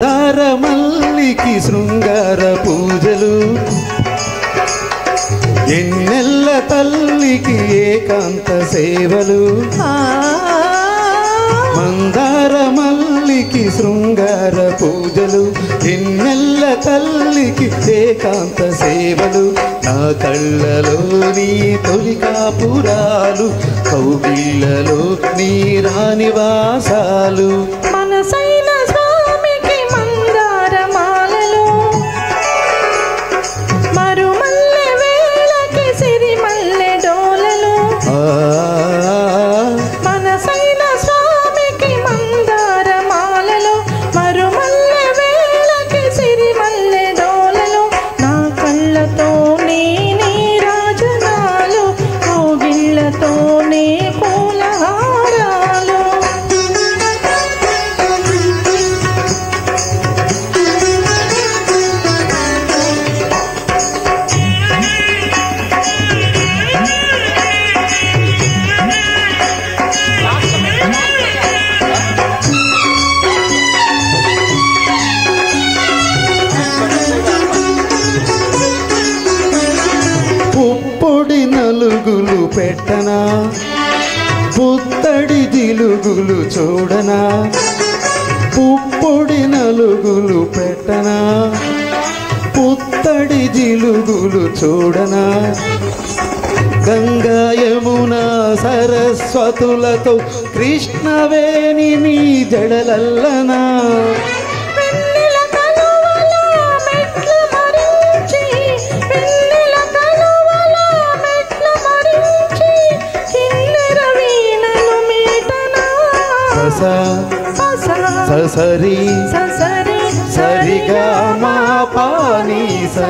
దారమల్లికి శృంగార పూజలు, ఎన్నెల్ల తల్లికి ఏకాంత సేవలు. మందారమల్లికి శృంగార పూజలు, ఎన్నెల్ల తల్లికి ఏకాంత సేవలు. నా కళ్ళలోని తొలి కాపురాలు, కౌగిళ్ళలో నీ రానివాసాలు. మనసైన స్వామికి మందారమాలలు, మరుమల్లె వేళకి సిరిమల్లె డోలలు. మనసైన స్వామికి మందారమాలలు, మరుమల్లె వేళకి సిరిమల్లె డోలలు. నా కళ్ళతోనే నీ రాజనాలు, కౌగిళ్ళతోనే పూలహారాలు. పుప్పొడి నలుగులు పెట్టనా, పుత్తడి జిలుగులు చూడనా. పుప్పొడి నలుగులు పెట్టనా, పుత్తడి జిలుగులు చూడనా. గంగా యమున సరస్వతులతో కృష్ణవేణి నీ జడలల్లనా. ససరి సరిగా మా పానీసా,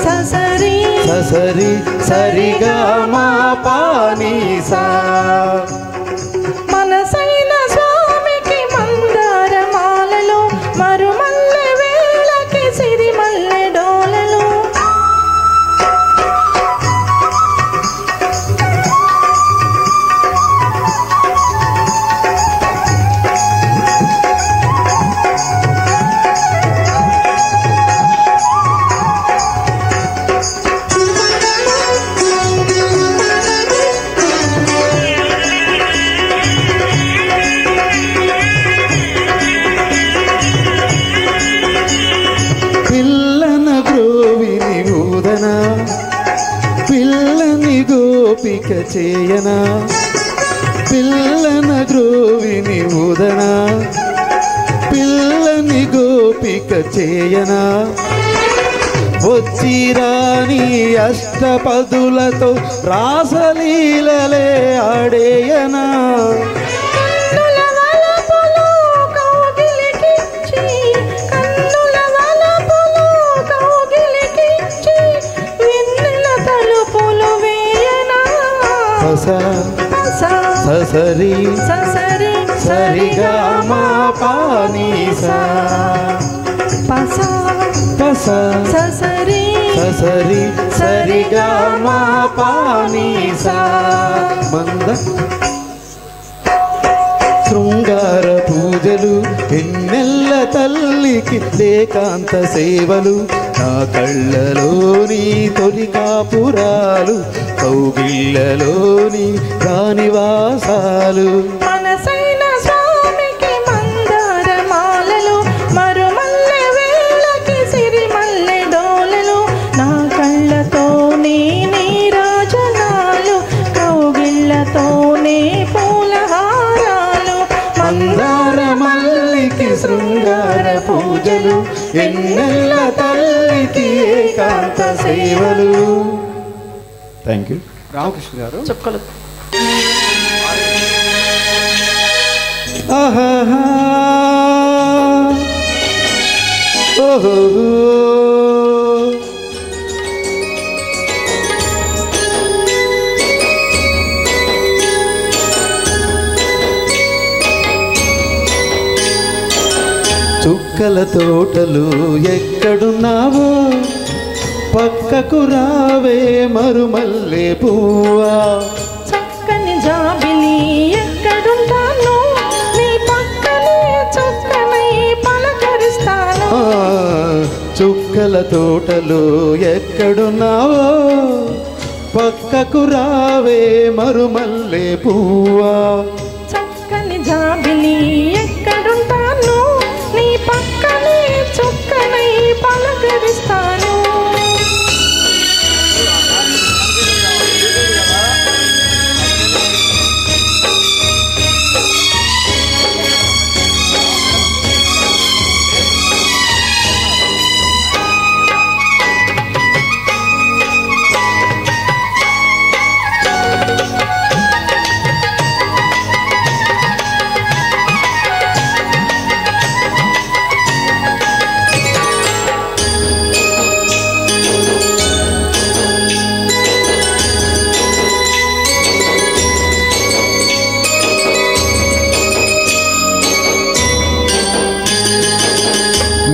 ససరి సరిగా మా పానీసా. మనసైన స్వామికి మందారమాలలు, మరుమల్లె వేళకి సిరిమల్లె డోలలు. పిల్లన గ్రోవిని ఊదనా, పిల్లని గోపిక చేయనా. పిల్లన గ్రోవిని ఊదనా, పిల్లని గోపిక చేయనా. వచ్చిరాని అష్టపదులతో రాసలీలలే ఆడేయనా. ససరి సరిగా మా పానీసా, ససరి సరిగా మా పానీసా. మంద శృంగార పూజలు, ఎన్నెల్ల తల్లికి ఏకాంత సేవలు. నా కళ్ళలోని తొలి కాపురాలు, కౌగిళ్ళలోని రానివాసాలు. మనసైన స్వామికి మందారమాలలు, మరుమల్లె వేళకి సిరిమల్లె డోలలు. నా కళ్ళతోనే నీ రాజనాలు, కౌగిళ్ళతోనే పూలహారాలు. మందారమల్లికి శృంగార పూజలు, ఎన్నెల్ల తల్లికి ఏకాంత సేవలు. Thank you. రామకృష్ణ గారు చుక్కలు. ఆహాహా ఓహో చుక్కల తోటలు ఎక్కడున్నావో, పక్కకు రావే మరుమల్లె పువ్వా. చక్కని జాబిలి ఎక్కడుంటాను, నీ పక్కనే చుక్కల తోటలు ఎక్కడున్నావో పక్కకు రావే మరుమల్లె పువ్వా. చక్కని జాబిలి ఎక్కడుంటాను నీ పక్కనే చుక్కనై పలకరిస్తాను.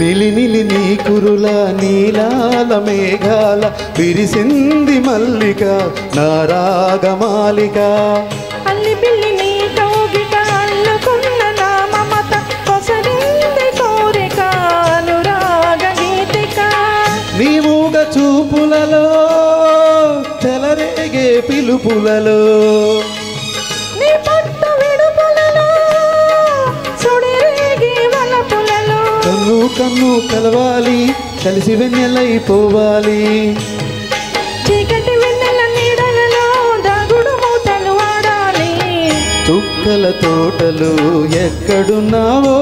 నిలి నిలి నీ కురుల నీలాల మేఘాల విరిసింది మల్లిక నారాగమాలిక. అల్లి బిల్లి నీ కౌగిట అల్లుకున్న నా మమత కొసరింది కోరిక అనురాగ గీతిక. నీ మూగ చూపులలో చెలరేగే పిలుపులలో నీ పట్టు విడుపులలో సుడిరేగే వలపులలో కన్ను కన్ను కలవాలి కలిసి వెన్నెలైపోవాలి. చీకటి వెన్నెల నీడలలో దాగుడు మూతలు ఆడాలి. చుక్కల తోటలు ఎక్కడున్నావో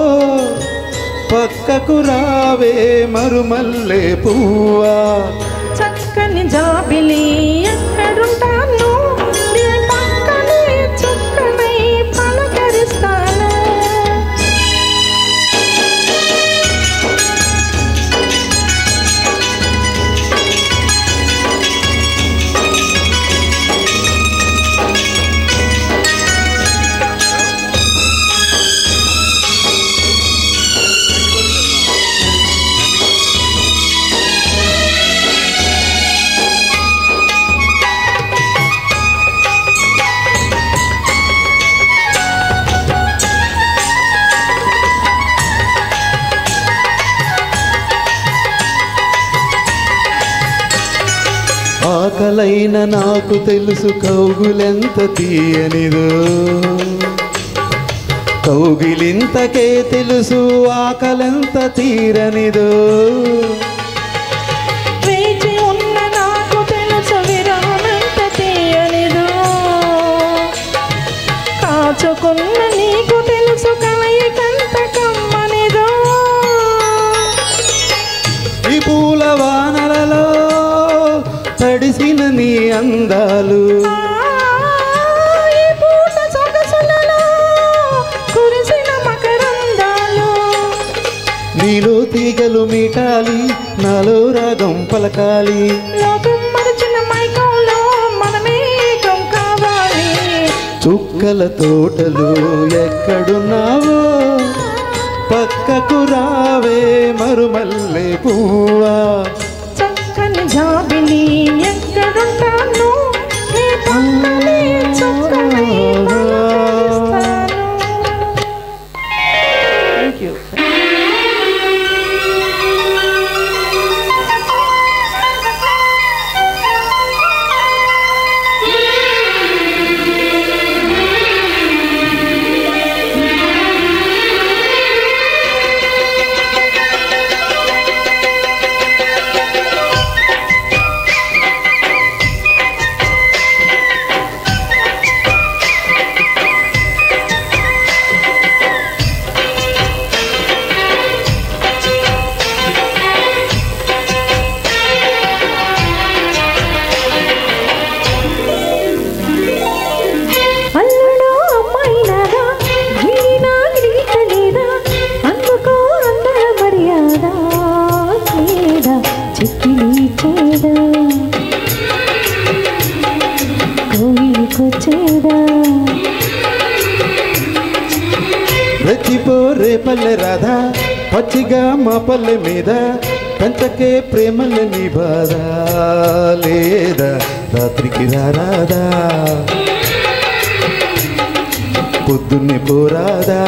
పక్కకు రావే మరుమల్లె పువ్వా. చక్కని జాబిలి ఎక్కడుంటాను నీ పక్కనే చుక్కనై పలకరిస్తాను. ఆకలైన నాకు తెలుసు కౌగులెంత తీయనిదో కౌగిలింతకే తెలుసు ఆకలెంత తీరనిదో. వేచి ఉన్న నాకు తెలుసు విరామంత తీయనిదో కాచుకున్న నీకు తెలుసు కలయికంత కమ్మనిదో. ఈ పూల వానలలో తడిసిన నీ అందాలు ఈ పూట సొగసులలో కురిసిన మకరందాలు. నీలో తీగలు మీటాలి నాలో రాగం పలకాలి. లోకం మరచిన మైకంలో మనమేకం కావాలి. చుక్కల తోటలు ఎక్కడున్నావో పక్కకు రావే మరుమల్లె పువ్వా. చక్కని జాబిలి ఎక్కడుంటాను నీ పక్కనే చుక్కనై పలకరిస్తాను. Thank you. రెచ్చిపో రేపల్లె రాధా పచ్చిగా మా పల్లె మీద పంచకే ప్రేమల నీ బాధ లేదా రాత్రికి రారాదా పొద్దున్నే పోరాదా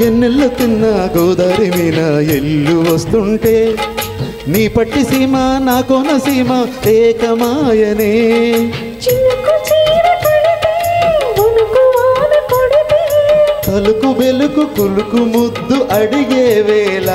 ఎన్నెళ్ళు తిన్నా గోదారి మీద ఎల్లు వస్తుంటే నీ పట్టి సీమ నా కోన సీమ ఏకమాయనే తలుకు వెలుకు కులుకు ముద్దు అడిగే వేళ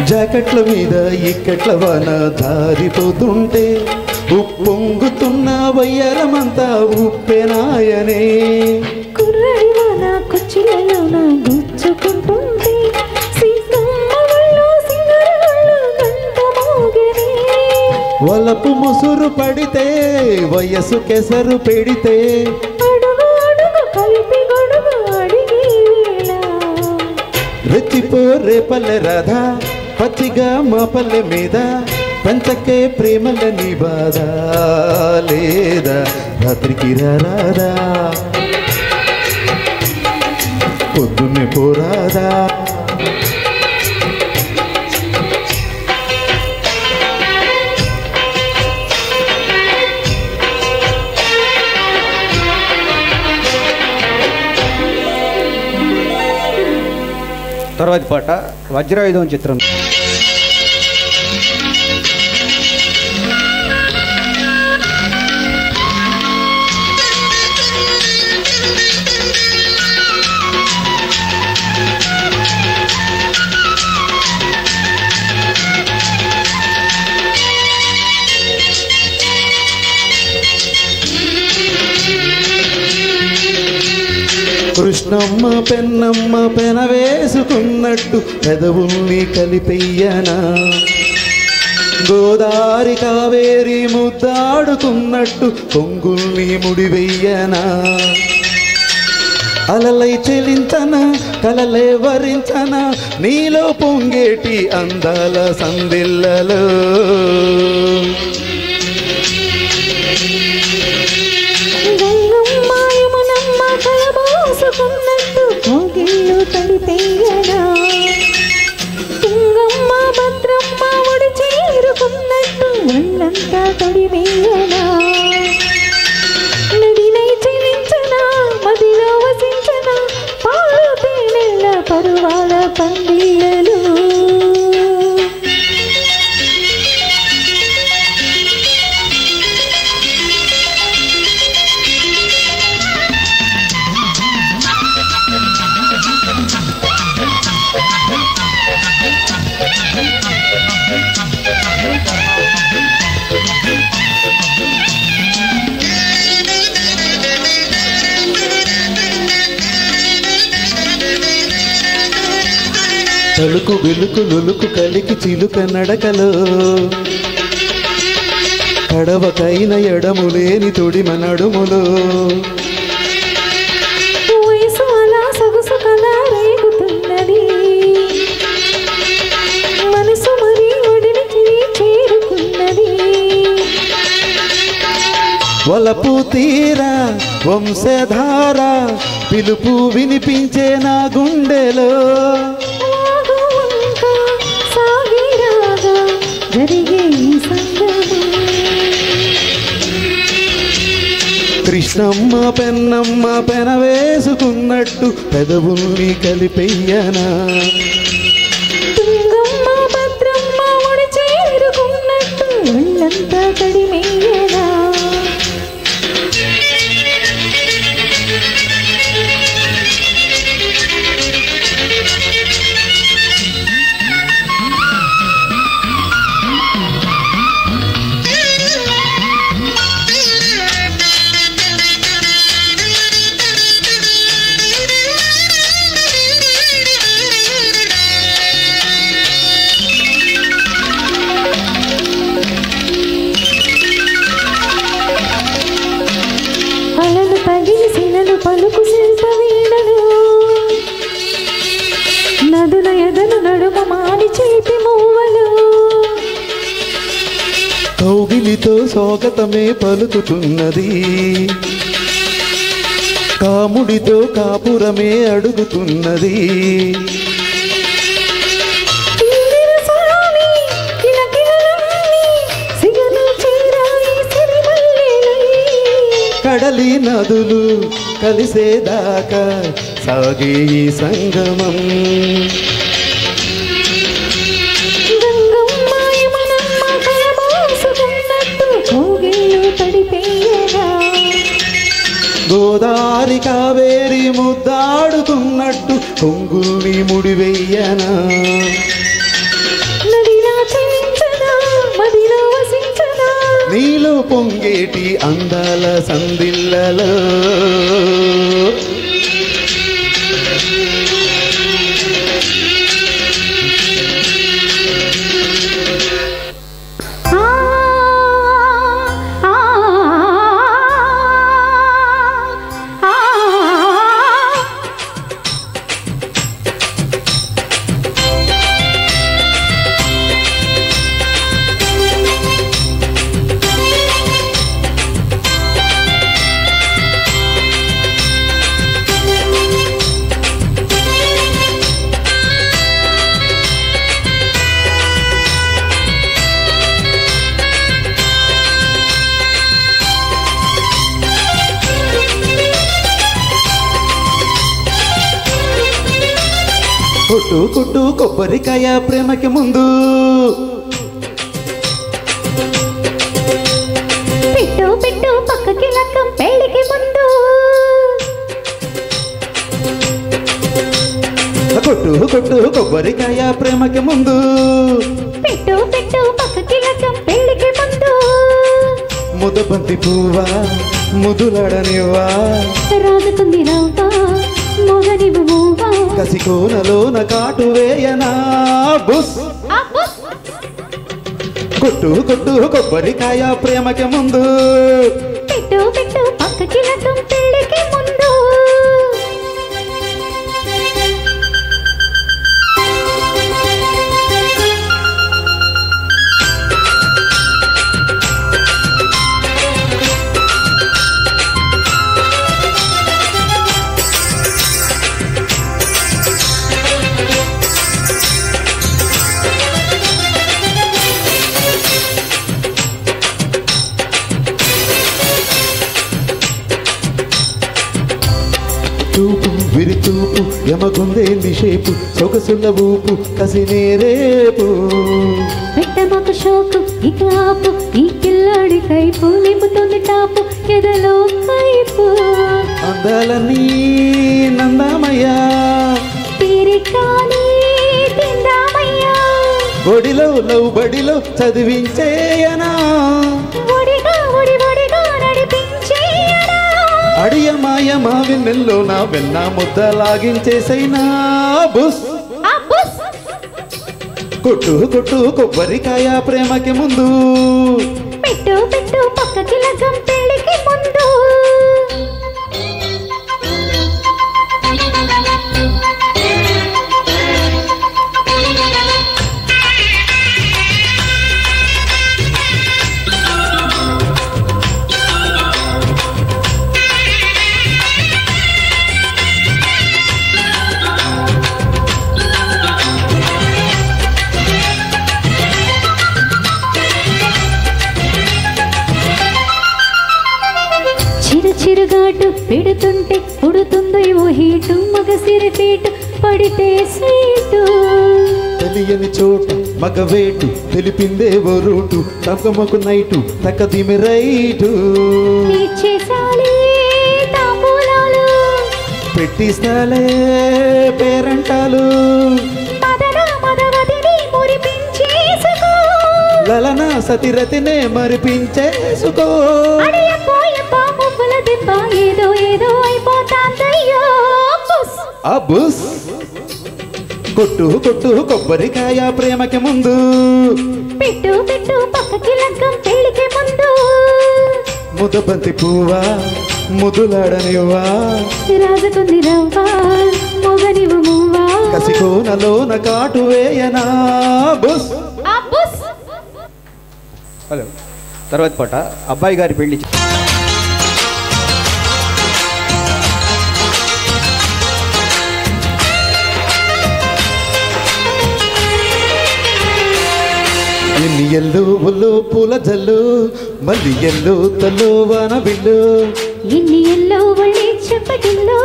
జాకెట్ల మీద ఇక్కట్ల వాన దారిపోతుంటే ఉప్పొంగుతున్న వయ్యారమంతా ఉప్పెనాయనే కుర్రడి వాన కుచ్చిలలోన గుచ్చుకుంటుంటే వలపు ముసురు పడితే వయసు కెసరు పెడితే అడుగు అడుగు కలిపి గొడుగు అడిగేలా రెచ్చిపో రేపల్లె రాధా పచ్చిగా మా పల్లె మీద పంచకే ప్రేమల నీ బాధ లేదా రాత్రికి రాదా పొద్దున్నే పోరాదా తర్వాతి పాట వజ్రాయుధం చిత్రం. కృష్ణమ్మ పెన్నమ్మ పెన వేసుకున్నట్టు పెదవుల్ని కలిపెయ్యనా గోదారి కావేరి ముద్దాడుతున్నట్టు కొంగుల్ని ముడివెయ్యనా అలలై చెలించనా కలలే వరించనా నీలో పొంగేటి అందాల సందిళ్ళలో మోగిళ్ళు తడిపెయ్యనా తుంగమ్మ భద్రమ్మ ఒడి చేరుకున్నట్టు ఒళ్ళంతా తడిమెయ్యనా నడినై చెలించనా మదిలో వసించనా పాలు తేనెల్ల పరువాల పందిళ్ళలు తలుకు వెలుకు నులుకు కలికి చిలుక నడకలో కడవకైన ఎడము లేని తొడిమ నడుములో వయసు అలా సొగసు కలా రేగుతున్నది మనసు మరి ఒడికి చేరుకున్నది వలపు తీరా వంశధార పిలుపు వినిపించే నా గుండెలో కృష్ణమ్మ పెన్నమ్మ పెన వేసుకున్నట్టు పెదవుల్ని కలిపెయ్యనా తుంగమ్మ భద్రమ్మ ఒడి చేరుకున్నట్టు ఒళ్ళంతా తడిమెయ్యనా నదుల ఎదలు నడుమ మాడి చేతి మూవలు కౌగిలితో స్వాగతమే పలుకుతున్నది కాముడితో కాపురమే అడుగుతున్నది కడలి నదులు కలిసేదాకా సాగే ఈ సంగమం గోదారి కావేరి ముద్దాడుతున్నట్టు కొంగుల్ని ముడివెయ్యనా నీలో పొంగేటి అందాల సందిల్లలో కొట్టు కొట్టు కొబ్బరికాయ ప్రేమకి ముందు పెట్టు పెట్టు పక్కకి లక్కం పెళ్ళికి ముందు కొట్టు కొట్టు కొబ్బరికాయ ప్రేమకి ముందు పెట్టు పెట్టు పక్కకి లక్కం పెళ్ళికి ముందు ముదబంతి పువ్వా ముదులాడనివ్వా రాజుకుంది రావా మొగనివు మూవా కసికోనలోన కాటు వేయనా బుస్ కొట్టు కొట్టు కొబ్బరికాయ ప్రేమకి ముందు పెట్టు పెట్టు పక్కకి లక్కం పెళ్ళికి ముందు చూపు విరిచూపు యమగుందే నిషేపు సొగసుల ఊపు కసినే రేపు పెట్టమకు షోకు ఇక ఆపు ఈ పిల్లాడి కైపు నింపుతుంది టాపు ఎదలో కైపు అందాలని నందామయ్యా తీరికాని తిందామయ్యా ఒడిలో లవ్ బడిలో చదివించేయనా ఒడిగా ఒడి ఒడిగా నడిపించేయనా అడియమాయ మా వెన్నెల్లో నా వెన్న ముద్ద లాగించేసైనా బుస్ కొట్టు కొట్టు కొబ్బరికాయ ప్రేమకి ముందు పెట్టు పెట్టు పక్కకి లగ్గం పెళ్ళికి ముందు చిరుగాటు పెడుతుంటే ఉడుతుందో ఓ హీటు మగసిరి ఫీటు పడితే స్వీటు తెలియని చోటు మగవేటు తెలిపిందే ఓ రూటు తగ్గమకు నైటు తక్కదిమి రైటు ఇచ్చేసాలే తాంబూలాలు పెట్టిస్తాలే పేరంటాలు మదన మదవతిని మురిపించేసుకో లలన సతిరతినే మరిపించేసుకో ఏదో ఏదో అయిపోతాందయ్యో బుస్ కొట్టు కొట్టు కొబ్బరికాయ ప్రేమకి ముందు పెట్టు పెట్టు పక్కకి లగ్గం పెళ్ళికి ముందు ముదబంతి పువ్వా ముదులాడనివ్వా రాజుకుంది రవ్వా మొగనివు మూవా కసికోనలోన కాటు వేయనా బుస్. ఆ బుస్. హలో తర్వాత పాట అబ్బాయి గారి పెళ్లి. ఎన్ని ఎల్లువులు పూల జల్లు మళ్ళీ ఎల్లు తల్లు వాన బిల్లు. ఎన్ని ఎల్లో ఒళ్ళి చెప్పటిల్లో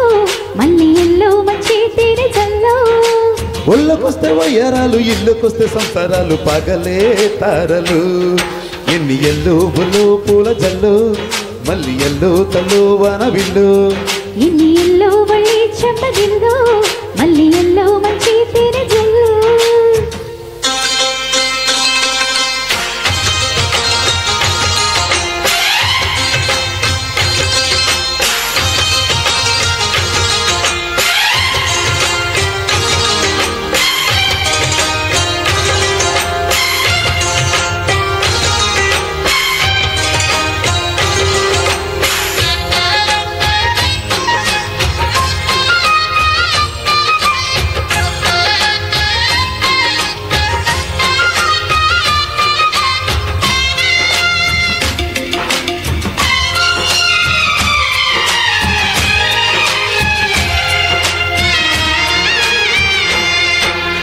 మళ్ళీ ఎల్లో వచ్చే తేనె జల్లో. ఒళ్ళకొస్తే వయ్యారాలు ఇల్లుకొస్తే సంసారాలు పగలే తారలు. ఎన్ని ఎల్లువులు పూల జల్లు మళ్ళీ ఎల్లు తల్లు వాన బిల్లు. ఎన్ని ఎల్లో ఒళ్ళి చెప్పటిల్లో మళ్ళీ ఎల్లో వచ్చే తేనె జల్లో.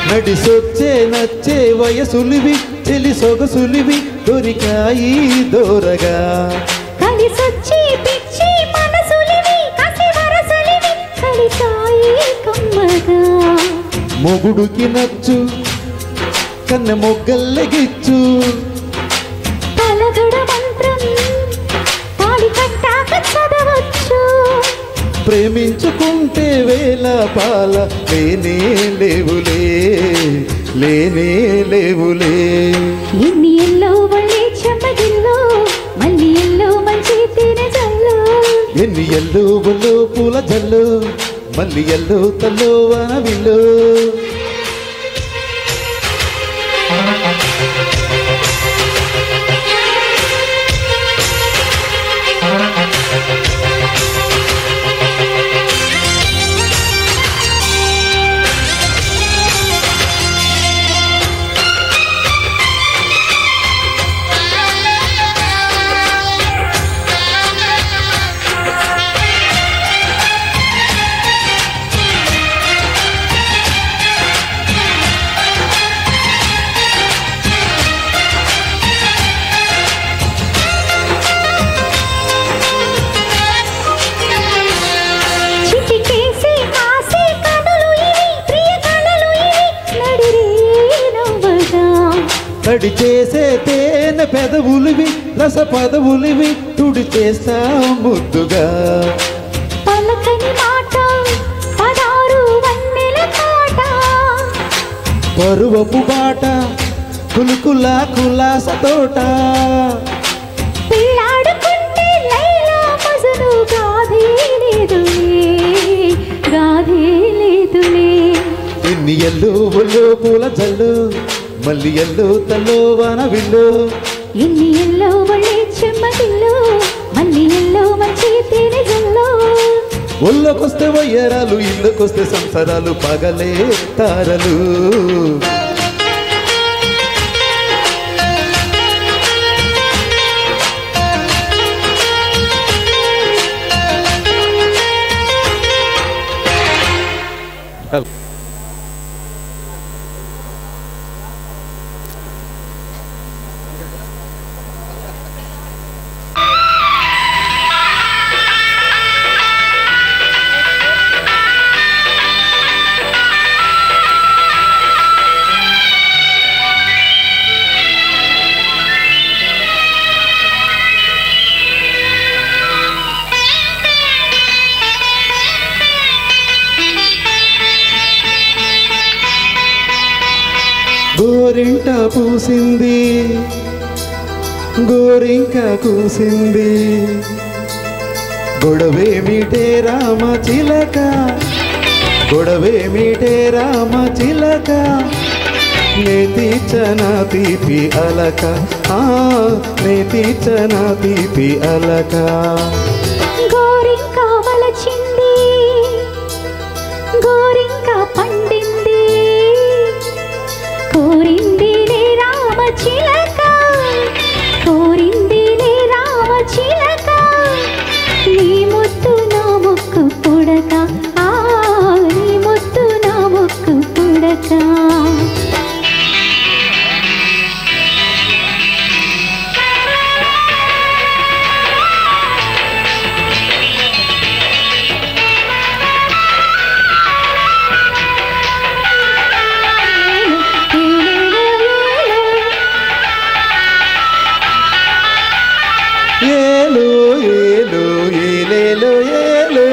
నడిసొచ్చే నచ్చే వయసులివి చెలి సొగసులివి దొరికాయి దూరగా. కలిసొచ్చి పిచ్చి మనసులివి కసి వరసలివి కలిసాయి కమ్మగా. మొగుడుకి నచ్చు కన్న మొగ్గల్లెగిచ్చు. పలగడ మంత్రం తాళి కట్టాక చదవచ్చు. ప్రేమించుకుంటే వేల పాల లేనే లేవులే లేనే లేవులే. ఎన్ని ఎల్లో ఒళ్ళి చెమ్మగిల్లో మళ్ళీ ఎల్లో మంచి తేనె జల్లో. ఎన్ని ఎల్లువులు పూల జల్లు మళ్ళీ ఎల్లు తల్లు వాన బిల్లు. తడి చేసే తేనె పెదవులివి రస పదవులివి తుడి చేస్తా ముద్దుగా. పలకని మాట పదారు వన్నెల కాట. పరువపు బాట కులుకులా కులాస తోట. పిల్లాడుకుంటే లైలా మజను గాథే లేదులే గాథే లేదులే. ఎన్ని ఎల్లువులు పూల జల్లు మళ్ళీ ఎల్లు తల్లు వాన బిల్లు. ఎన్ని ఎల్లో ఒళ్ళి చెమ్మగిల్లో మళ్ళీ ఎల్లో మంచి తేనె జల్లో. ఒళ్ళకొస్తే వయ్యరాలు ఇళ్ళకొస్తే సంసారాలు పగలే తారలు. గోరింట పూసింది గోరింక కూసింది గొడవేమిటే రామ చిలక గొడవేమిటే రామ చిలక నే తీర్చనా తీపి అలక నే తీర్చనా తీపి అలక. గోరింక వలచింది గోరింక పండింది చిలక కోరిందిలే రామ చిలక నీ ముద్దు నా ముక్కు పుడక నీ ముద్దు నా ముక్కు పుడక ఏలో ఏలో ఏలేలో ఏలో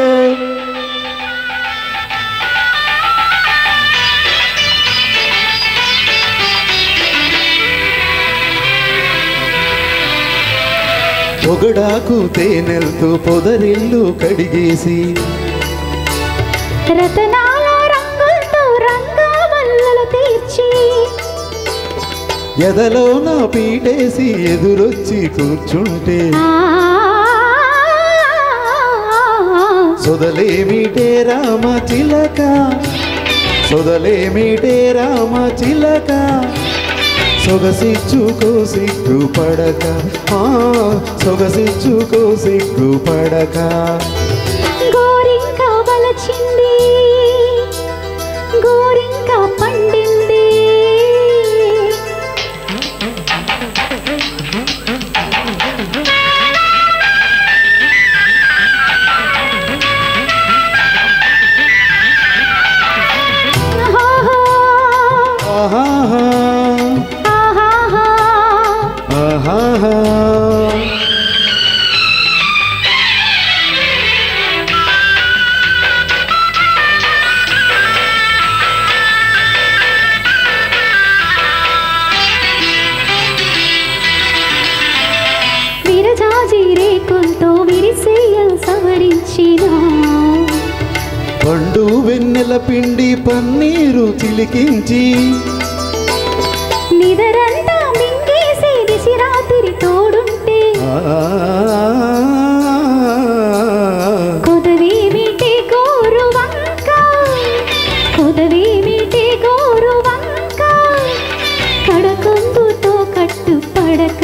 పొగడాకు తేనెలతో పొదరిల్లు కడిగేసి రతనాల రంగులతో రంగవల్లులు తీర్చి ఎదలో నా పీటేసి ఎదురొచ్చి కూర్చుంటే సొదలేమిటే రామ చిలక సొదలేమిటే రామ చిలక సొగసిచ్చుకో సిగ్గుపడక సొగసిచ్చుకో సిగ్గుపడక గోరింక వలచింది గోరింక పండింది ఆహాహా ఆహాహా ఆహాహా విరజాజి రేకులతో విరిసేయ సవరించిన పండు వెన్నెల పిండి పన్నీరు చిలికించి నిదరంతా మింగేసి దిసి రాత్రి తోడుంటే కొదవేమిటి గోరు వంక కొదవేమిటి గోరు వంక కడకొంగుతో కట్టు పడక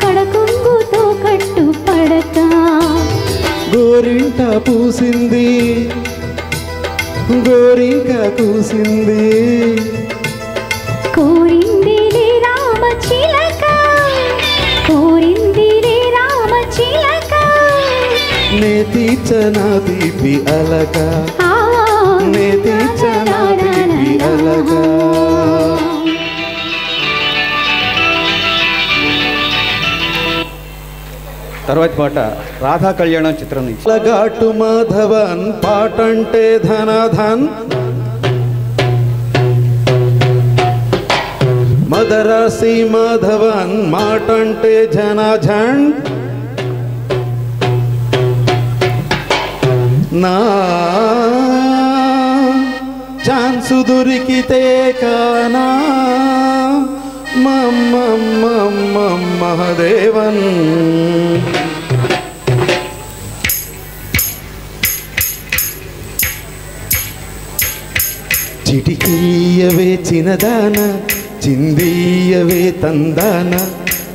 కడకొంగుతో కట్టు పడక గోరింట పూసింది గోరింక కూసింది కోరిందిలే రామ చిలక కోరిందిలే రామ చిలక నే తీర్చనా తీపి అలక నే తీర్చనా తీపి అలక తర్వాత పాట రాధా కళ్యాణం చిత్రం నుంచి. లగాటు మాధవన్ పాటంటే ధనధన్ మదరాసి మాధవన్ మాటంటే జనఝన్ నా ఛాన్సు దొరికితే కానా మహదేవన్ చిటికీయవే చిన్నదాన చిందీయవే తందాన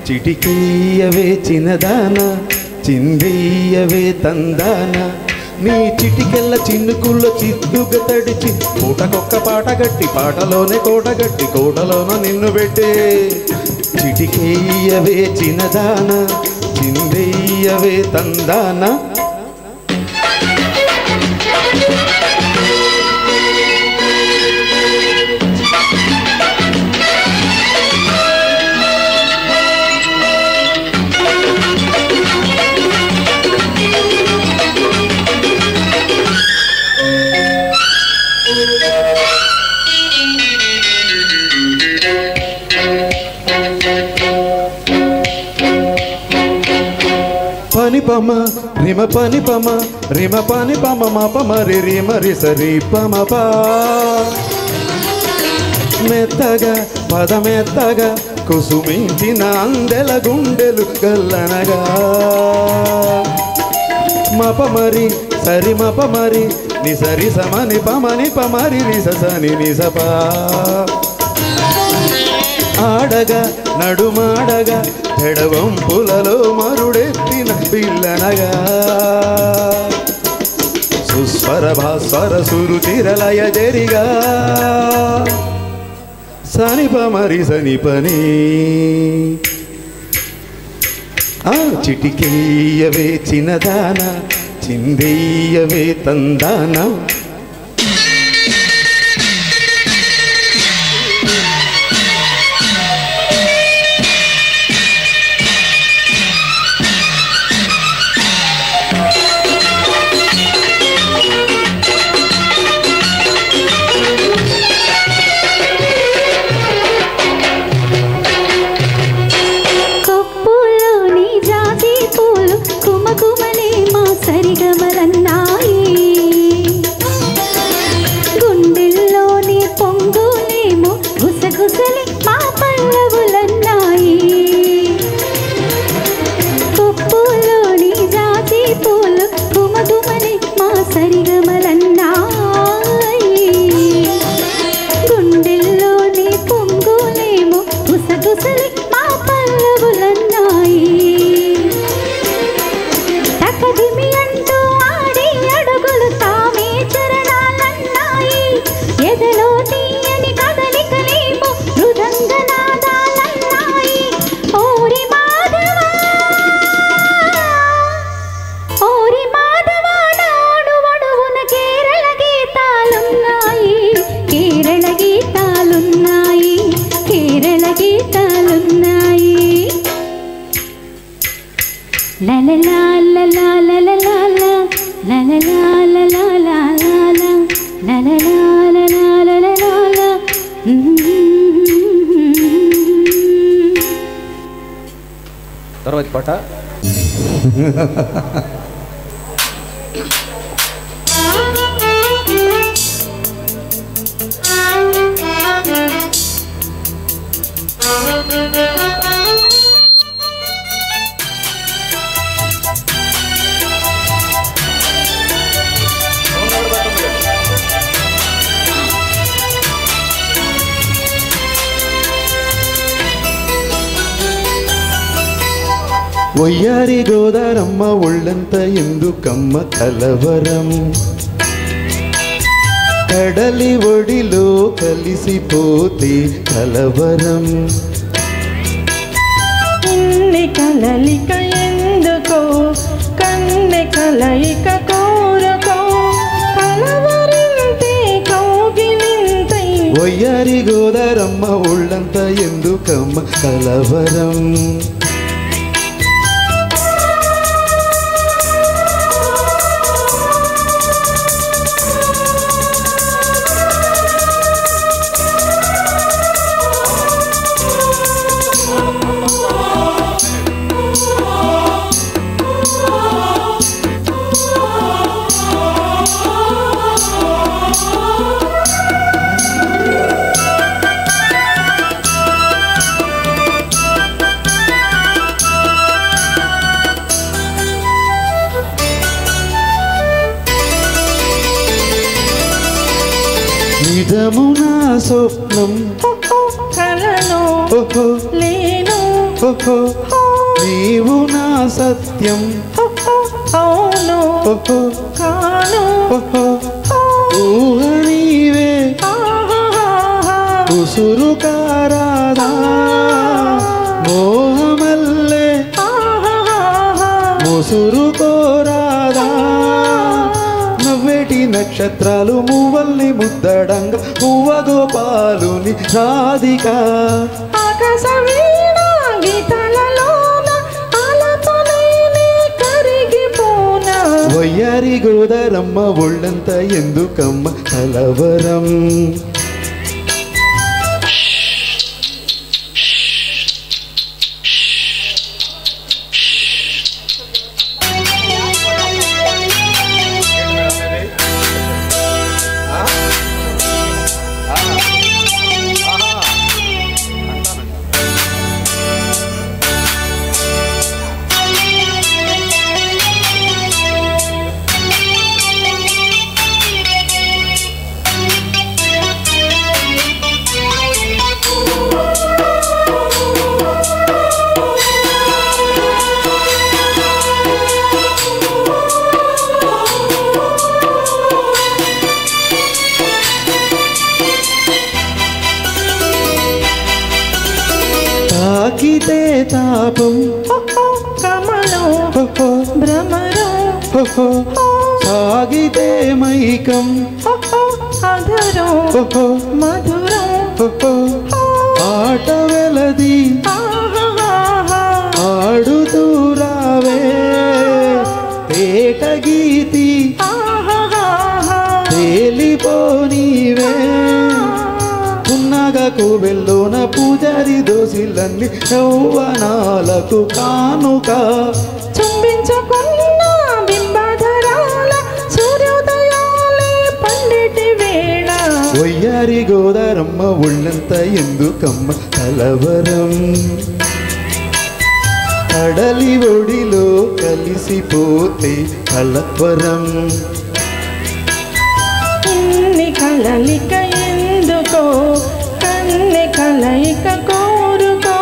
చిటికీయవే చిన్నదాన చిందీయవే తందాన నీ చిటికెళ్ళ చిన్నుకుల్లో చిత్తుగా తడిచి పూటకొక్క పాట గట్టి పాటలోనే కోటగట్టి కోటలోన నిన్ను పెట్టే చిటికేయవే చిన్నదాన చిందీయవే తందాన పని పమ రిమ పని పమ రిమ పని పమ మా పమ రి రిమ రి సరి పమ పా మెత్తగా పదమెత్తగా కుసుమించిన అందెల గుండెలు గల్లనగా మప మరి సరి మప మరి ని సరి సమని పమని పమరి ని సని ని సపా ఆడగా నడుమాడగా పెడవంపులలో మరుడెత్తిన పిల్లనగా సుస్వర భాస్వర సురుచిరలయ జరిగా సనిప మరి సనిపని ఆ చిటికెయ్యవే చిన్నదాన చిందెయ్యవే తందాన తర్వాత పాట వయ్యారి గోదారమ్మ ఒళ్ళంత ఎందుకమ్మ కలవరం కడలి ఒడిలో కలిసిపోతే కలవరం ఇన్ని కలలిక ఎందుకో కన్నె కలయిక కోరకో కలవరింతే కౌగిలింతై వయ్యారి గోదారమ్మ ఒళ్ళంత ఎందుకమ్మ కలవరం నిజమునా స్వప్నం కలలో ఓహో లేను ఓహో నీవు నా సత్యం అవును ఓహో కాను ఓహో ఊహ నీవే ఉసురు కారాదా మోహమల్లే ముసురు కోరాదా నవ్వేటి నక్షత్రాలు మువ్వల్ని ముద్దడంగా పువ్వ గోపాలుని రాధిక ఆకాశవీణ గీతాలలోన ఆలపనైనే కరిగిపోనా వయ్యారి గోదారమ్మ ఒళ్ళంత ఎందుకమ్మ కలవరం సాగితే తాపం కమలం భ్రమరం సాగితే మైకం అధరం మధురం ఆట వెలది ఆడుతూ రావే తేట గీతి తేలిపోనీవే పున్నగకు వెళ్ళోన పూజారి దోసిలన్నీ యౌవనాలకు కానుక చుంబించుకున్న బింబాధరాల సూర్యోదయాలే పండిటి వేళ వయ్యారి గోదారమ్మ ఒళ్ళంత ఎందుకమ్మ కలవరం కడలి ఒడిలో కలిసిపోతే కలవరం ఇన్ని కలలిక ఎందుకో కన్నె కలయిక కోరుకో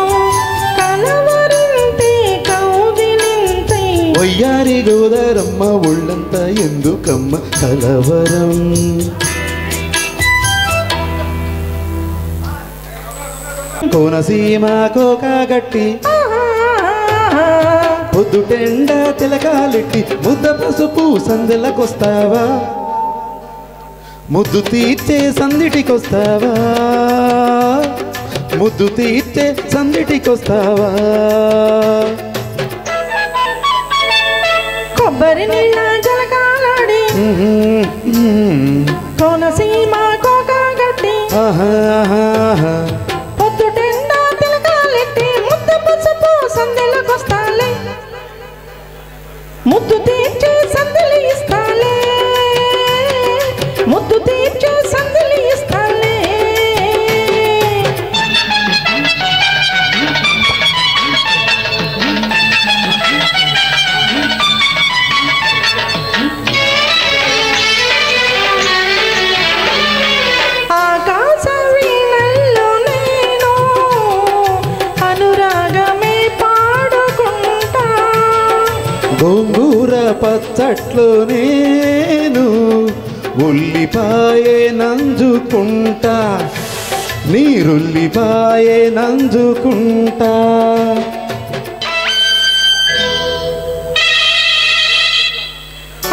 కలవరింతే కౌగిలింతే వయ్యారి గోదారమ్మ ఒళ్ళంత ఎందుకమ్మ కలవరం కోనసీమ కోకాగట్టి పొద్దుటెండ తిలకాలెట్టి ముద్ద పసుపు సందెలకొస్తావా ముద్దు తీర్చే సందిటికొస్తావా ముద్దు తీర్చే సందిటికొస్తావా కొబ్బరి నీళ్ళ జలకాలాడి కోనసీమ కోకాగట్టి పొద్దుటెండా తిలకాలెట్టి ముద్ద పసుపు సందెలకొస్తాలే ముద్దు తీర్చే సందెలు ఇస్తాలే ముద్దు తీర్చే సందెలు ఇస్తాలే ఆకాశ వీణల్లో నేను అనురాగమే పాడుకుంటా గోంగూర పచ్చట్లో నేను ఉల్లిపాయే నంజుకుంటా నీరుల్లిపాయే నంజుకుంటా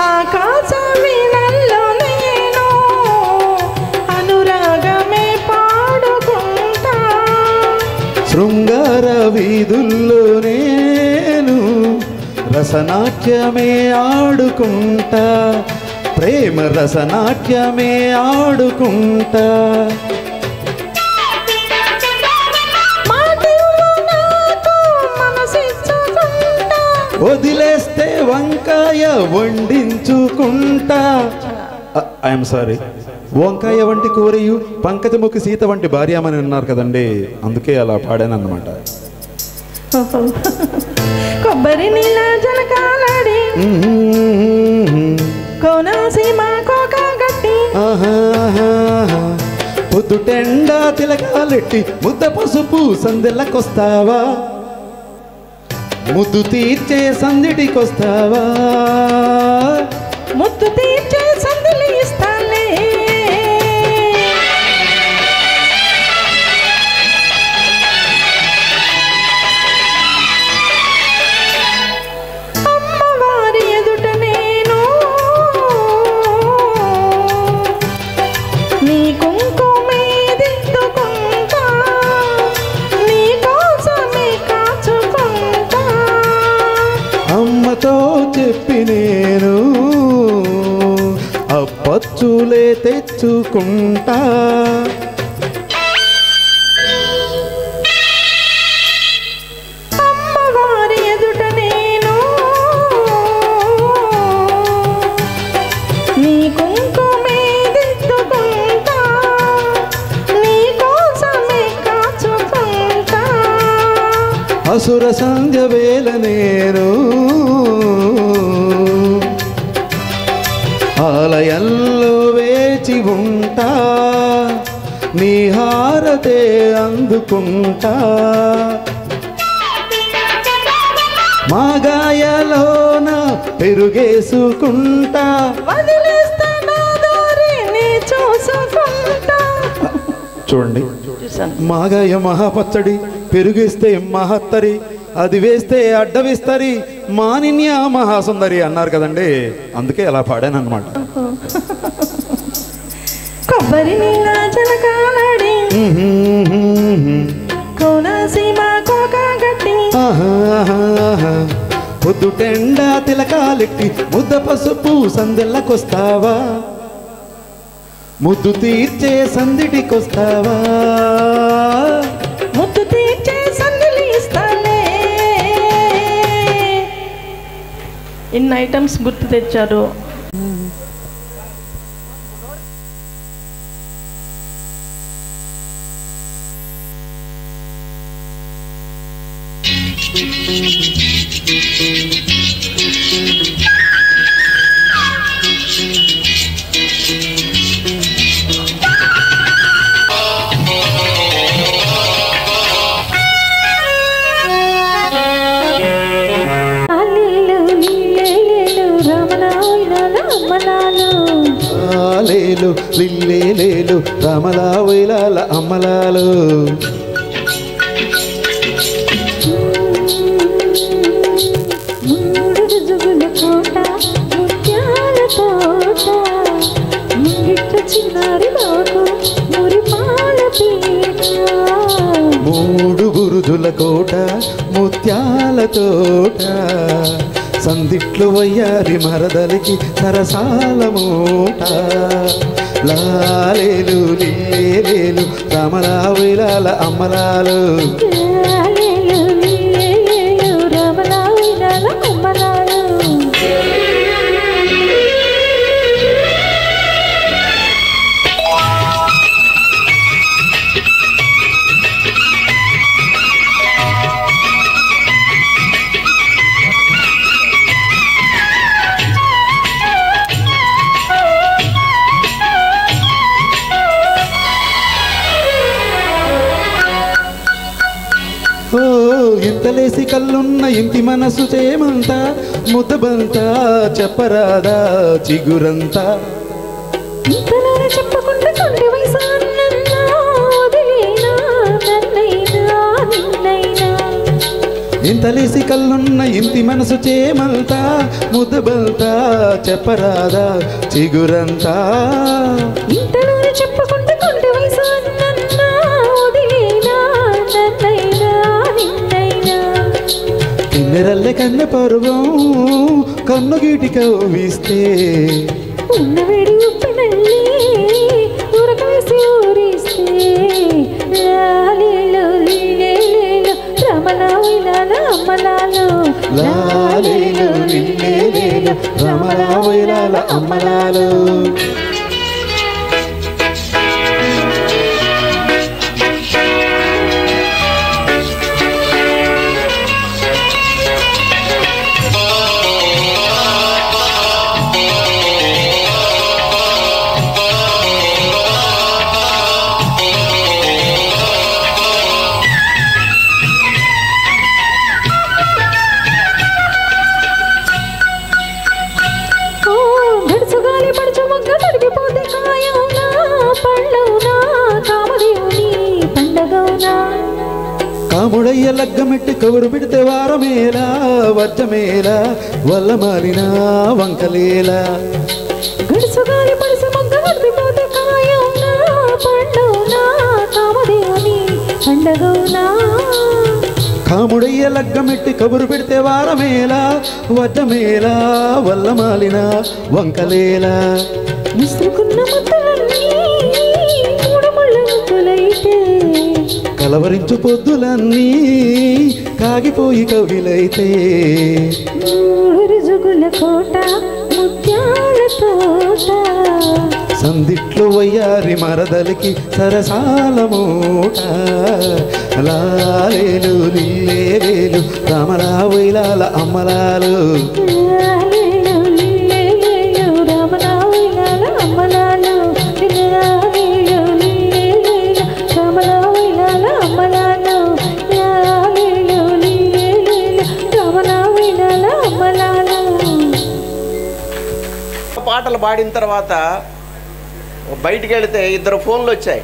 ఆకాశ వీణల్లో నేను అనురాగమే పాడుకుంటా శృంగార వీధుల్లో నేను రసనాట్యమే ఆడుకుంటా ప్రేమ రసనాట్యమే ఆడుకుంటా వదిలేస్తే వంకాయ వండించుకుంటా ఐఎమ్ సారీ వంకాయ వంటి కూరయు పంకజముఖి సీత వంటి భార్యమని ఉన్నారు కదండి అందుకే అలా పాడానన్నమాట కొబ్బరి నీళ్ళ జలకాలాడి కోనసీమ కోకాగట్టి పొద్దుటెండా తిలకాలెట్టి ముద్ద పసుపు సందెలకొస్తావా ముద్దు తీర్చే సందిటికొస్తావా ముద్దు తీర్చే సందెలు ఇస్తాలే అమ్మవారి ఎదుట నేను నీ కుంకుమే దిద్దుకుంటా నీ కోసమే కాచుకుంటా అమ్మతో చెప్పి నేను అప్పచ్చులే తెచ్చుకుంటా అమ్మవారి ఎదుట నేను నీ కుంకుమే దిద్దుకుంటా నీ కోసమే కాచుకుంటా అసుర సంధ్య వేళ నేను ఆలయంలో వేచి ఉంటా నీ హారతే అందుకుంటా మాగాయలోన పెరుగేసుకుంటా వదిలేస్తే నా దారిని చూసుకుంటా చూడండి మాగాయ మహాపచ్చడి పెరుగేస్తే మహత్తరి, అది వేస్తే అడ్డవిస్తరి, మానిన్య మహాసుందరి అన్నారు కదండి, అందుకే అలా పాడాను అనమాట. కొబ్బరి నీళ్ళ జలకాలడి కోనసీమ కోకాగట్టి పొద్దుటెండా తిలకాలెట్టి ముద్ద పసుపు సందెళ్ళకొస్తావా, ముద్దు తీర్చే సందిటికొస్తావా, ముద్దు తీర్చే సందులు ఇస్తాలే. ఇన్ని ఐటమ్స్ గుర్తు తెచ్చారు. లేలు లిల్లే లేలు రమలా వైలాల అమ్మలాలు. మూడు రుజువుల కోట ముత్యాల తోట ముంగిట్ల చిన్నారి బాకు మురిపాల పీట. మూడు బురుజుల కోట ముత్యాల తోట సందిట్లు వయ్యారి మరదలికి సరసాల మూట. లాలేలు లిల్లేలు రమలా వైలాల అమ్మలాలు. ఓ ఇంతలేసి కళ్ళున్న ఇంటి మనసు చేమంతా ముద్దబంతా చెప్పరాదా చిగురంతా. ఇంతలోనే చెప్పకుండా కొండి వయసు అన్నన్నా వదిలేనా నన్నైనా నిన్నైనా. ఇంతలేసి కళ్ళున్న ఇంటి మనసు చేమంతా ముద్దబంతా చెప్పరాదా చిగురంతా. ఇంతలోనే చెప్పకుండా కొండి వయసు అన్నన్నా వదిలేనా నన్నైనా నిన్నైనా. కిన్నెరల్లె కన్నె పరువం కన్ను గీటిక ఊవిస్తే ఉన్నవేడి ఉప్పినల్లి ఉరకేసి ఊరిస్తే. లాలీలో లీలేలో రమణ వైలాల అమ్మలాలు. లాలేలు లిల్లేలు రమలా వైలాల అమ్మలాలు. కాముడయ్య లగ్గమెట్టి కబురు పెడితే వారమేలా వజ్జమేలా వల్ల మారిన వంకలేలా. గడుసుగాలి పడుసు మొగ్గ వదిలిపోతే కాయవునా పండునా కామదేవుని పండగవునా. కాముడయ్య లగ్గమెట్టి కబురు పెడితే వారమేలా వజ్జమేలా వల్ల మాలిన వంకలేలా. విసురుకున్న ముద్దలన్నీ మూడముళ్ళ ముద్దులైతే కలవరించు పొద్దులన్నీ కాగిపోయి కవిలైతే. మూడు రుజుగుల కోట ముత్యాల తోట సందిట్లు వయ్యారి మరదలికి సరసాల మూట. లాలేలు లిల్లేలు రమలా వైలాల అమ్మలాలు. లాలీలో లీలేలో రమణ వైలాల అమ్మలాలు. లాలీలో లీలేలో రమణ వైలాల అమ్మలాలు. లాలీలో లీలేలో రమణ వైలాల అమ్మలాలు. పాటలు పాడిన తర్వాత బయటికి వెళితే ఇద్దరు ఫోన్లు వచ్చాయి.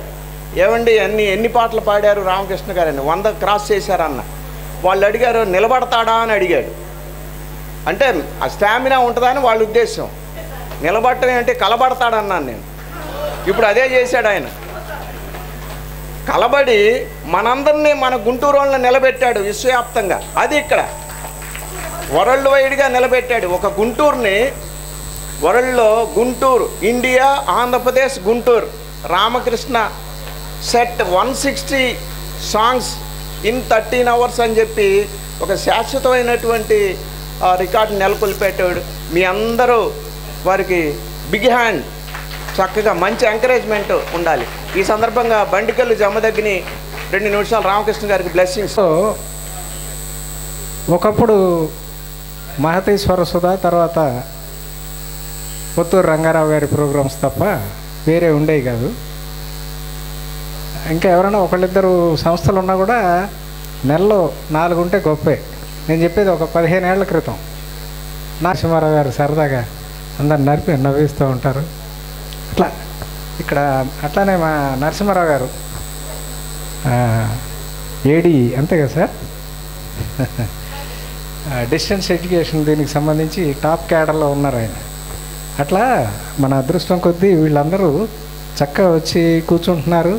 ఏమండి ఎన్ని పాటలు పాడారు రామకృష్ణ గారని? 100 క్రాస్ చేశారన్న. వాళ్ళు అడిగారు నిలబడతాడా అని అడిగాడు. అంటే ఆ స్టామినా ఉంటుందా అని వాళ్ళ ఉద్దేశం. నిలబడటం అంటే కలబడతాడన్నాను నేను. ఇప్పుడు అదే చేశాడు ఆయన. కలబడి మనందరినీ మన గుంటూరు వాళ్ళని నిలబెట్టాడు విశ్వవ్యాప్తంగా. అది ఇక్కడ వరల్డ్ వైడ్గా నిలబెట్టాడు. ఒక గుంటూరుని వరల్డ్లో Guntur, India, Andhra Pradesh, Guntur, Ramakrishna set 160 songs in 13 hours అని చెప్పి ఒక శాశ్వతమైనటువంటి రికార్డు నెలకొల్పెట్టాడు. మీ అందరూ వారికి బిగ్ హ్యాండ్, చక్కగా మంచి ఎంకరేజ్మెంట్ ఉండాలి. ఈ సందర్భంగా బండికల్లు జమ్మదగ్గిని 2 నిమిషాలు రామకృష్ణ గారికి బ్లెస్సింగ్స్. ఒకప్పుడు మహతీశ్వర సుధా, తర్వాత పుత్తూరు రంగారావు గారి ప్రోగ్రామ్స్ తప్ప వేరే ఉండేవి కాదు. ఇంకా ఎవరైనా ఒకళ్ళిద్దరు సంస్థలు ఉన్నా కూడా నెలలో 4 ఉంటే గొప్పే. నేను చెప్పేది ఒక 15 ఏళ్ల క్రితం. నరసింహారావు గారు సరదాగా అందరు నవ్విస్తూ ఉంటారు. అట్లా ఇక్కడ అట్లానే మా నరసింహారావు గారు ఏడి అంతే కదా సార్, డిస్టెన్స్ ఎడ్యుకేషన్ దీనికి సంబంధించి టాప్ క్యాడర్లో ఉన్నారు ఆయన. అట్లా మన అదృష్టం కొద్దీ వీళ్ళందరూ చక్కగా వచ్చి కూర్చుంటున్నారు.